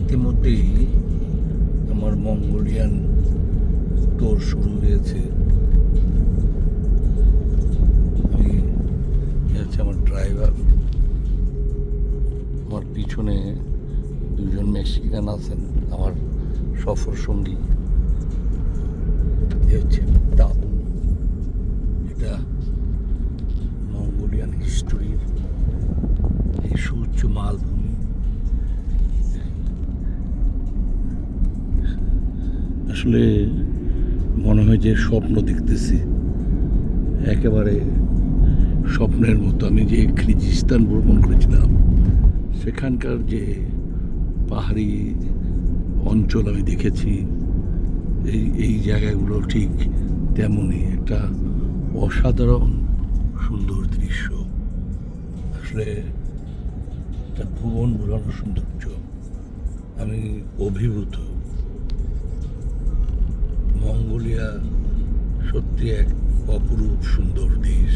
ইতিমধ্যেই আমার Mongolian tour শুরু হয়েছে। আমি হচ্ছে আমার ড্রাইভার, আমার পিছনে দুজন মেক্সিকান আছেন, আমার সফর সঙ্গী। হচ্ছে দাদু, এটা মঙ্গোলিয়ান হিস্টোরির এই সুউচ্চ মালভূমি। আসলে মনে হয় যে স্বপ্ন দেখতেছি, একেবারে স্বপ্নের মতো। আমি যে কিরগিজস্তান ভ্রমণ করেছিলাম, সেখানকার যে পাহাড়ি অঞ্চল আমি দেখেছি, এই জায়গাগুলো ঠিক তেমনই একটা অসাধারণ সুন্দর দৃশ্য। আসলে একটা ভুবন ভুলানো সৌন্দর্য, আমি অভিভূত। মঙ্গোলিয়া সত্যি এক অপরূপ সুন্দর দেশ।